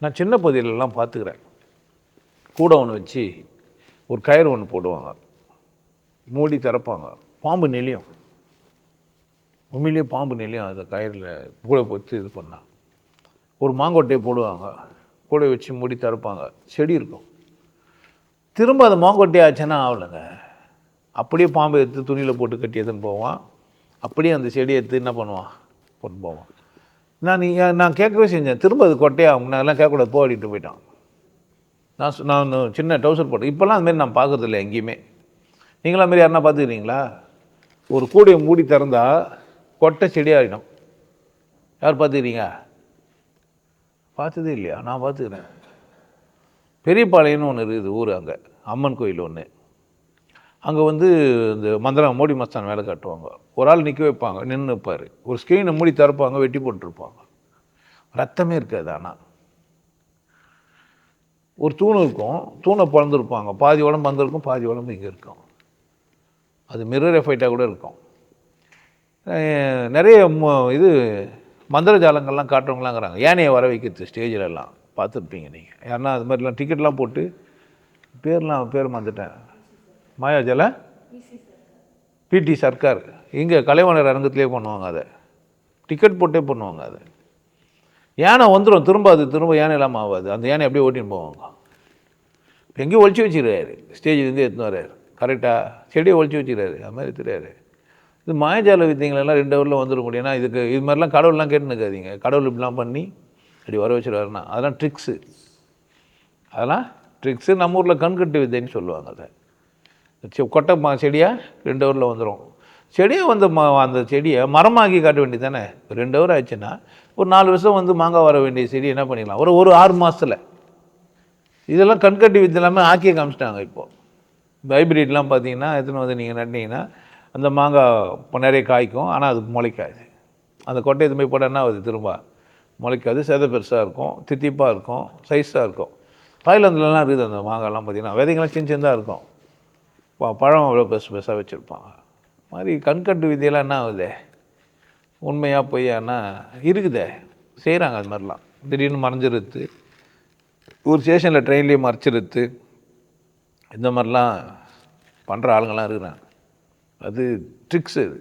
நான் சின்ன பகுதியிலலாம் பார்த்துக்கிறேன். கூடை ஒன்று வச்சு ஒரு கயிறு ஒன்று போடுவாங்க, மூடி திறப்பாங்க, பாம்பு நெளியும். உண்மையிலேயே பாம்பு நெளியும். அந்த கயிறில் கூடை போட்டு இது பண்ணால் ஒரு மாங்கொட்டையை போடுவாங்க, கூடை வச்சு மூடி திறப்பாங்க, செடி இருக்கும். திரும்ப அது மாங்கொட்டையே ஆச்சுன்னா ஆகலைங்க, அப்படியே பாம்பை எடுத்து துணியில் போட்டு கட்டி எடுத்துன்னு போவான். அப்படியே அந்த செடியை எடுத்து என்ன பண்ணுவான், போட்டு போவான். நான் கேட்கவே செஞ்சேன், திரும்ப அது கொட்டையாக முன்னெல்லாம் கேட்கக்கூடாது, போடிட்டு போயிட்டான். நான் சின்ன டவுசர் போட்டேன். இப்போல்லாம் அதுமாரி நான் பார்க்குறதில்ல எங்கேயுமே. நீங்களாம் மாரி யாருன்னா பார்த்துக்கிறீங்களா? ஒரு கூடையை மூடி திறந்தா கொட்டை செடியாகிடும். யார் பார்த்துக்கிறீங்க? பார்த்ததே இல்லையா? நான் பார்த்துக்கிறேன். பெரியபாளையம்னு ஒன்று இருக்குது ஊர், அங்கே அம்மன் கோயில் ஒன்று. அங்கே இந்த மந்திரம் மோடி மஸ்தான் வேலை காட்டுவாங்க. ஒரு ஆள் நிற்க வைப்பாங்க, நின்று வைப்பார். ஒரு ஸ்க்ரீனை மூடி திறப்பாங்க, வெட்டி போட்டுருப்பாங்க. ரத்தமே இருக்காது. ஆனால் ஒரு தூண் இருக்கும், தூணை பிறந்திருப்பாங்க, பாதி உடம்பு வந்திருக்கும், பாதி உடம்பு இங்கே இருக்கும். அது மிரர் எஃபெக்டாக கூட இருக்கும். நிறைய இது மந்திர ஜாலங்கள்லாம் காட்டுறவங்களாங்கிறாங்க. யானையை வர வைக்கிறது ஸ்டேஜிலெல்லாம் பார்த்துருப்பீங்க நீங்கள். யாருன்னா அது மாதிரிலாம் டிக்கெட்லாம் போட்டு, பேர் மறந்துட்டேன், மாயாஜால பிடி சர்க்கார் இங்கே கலைவாணர் அரங்கத்திலே பண்ணுவாங்க. அதை டிக்கெட் போட்டே பண்ணுவாங்க. அதை யானை வந்துடும், திரும்ப யானை இல்லாமல் ஆகாது. அந்த யானை அப்படியே ஓட்டின்னு போவாங்க. எங்கேயும் ஒழிச்சு வச்சுக்கிறாரு, ஸ்டேஜ்லேருந்து எடுத்துன்னு வர்றாரு. கரெக்டாக செடியை ஒழிச்சு வச்சுக்கிறாரு. அது மாதிரி தெரியாது. இது மாயஜால வித்தைங்களெல்லாம் 2 ஹவரில் வந்துட முடியும். ஏன்னா இது மாதிரிலாம் கடவுள்லாம் கேட்டுன்னு இருக்காதீங்க. கடவுள் இப்படிலாம் பண்ணி அப்படி வர வச்சுருவாருன்னா அதெல்லாம் ட்ரிக்ஸு. நம்ம ஊரில் கண்கட்டு வித்தைன்னு சொல்லுவாங்க. அதை கொட்டை செடியாக 2 ஹவரில் வந்துடும். செடியை அந்த செடியை மரமாக்கி காட்ட வேண்டியது தானே. 2 ஹவர் ஆச்சுன்னா ஒரு 4 வருஷம் மாங்காய் வர வேண்டிய செடி என்ன பண்ணிக்கலாம், ஒரு 6 மாதத்தில். இதெல்லாம் கண்கட்டி வித்து எல்லாமே ஆக்கியே காமிச்சிட்டாங்க. இப்போது ஹைப்ரிட்லாம் பார்த்தீங்கன்னா எத்தனை நீங்கள் நட்டினீங்கன்னா அந்த மாங்காய் இப்போ நிறைய காய்க்கும், ஆனால் அது முளைக்காது. அந்த கொட்டை எதுவுமே போட்டால் என்ன ஆகுது, திரும்ப முளைக்காது. செதை பெருசாக இருக்கும், தித்திப்பாக இருக்கும், சைஸாக இருக்கும். தாய்லாந்துலலாம் இருக்குது அந்த மாங்காய்லாம் பார்த்தீங்கன்னா விதைங்கள்லாம் சின்னதாக இருக்கும், பழம் அவ்வளோ பெருசாக வச்சுருப்பாங்க. மாதிரி கண்கட்டு விதியெல்லாம் என்ன ஆகுது, உண்மையாக பொய்யானா இருக்குதே, செய்கிறாங்க. அது மாதிரிலாம் திடீர்னு மறைஞ்சிருது, ஒரு ஸ்டேஷனில் ட்ரெயின்லேயே மறைச்சிருது. இந்த மாதிரிலாம் பண்ணுற ஆளுங்கள்லாம் இருக்கிறாங்க. அது ட்ரிக்ஸ். அது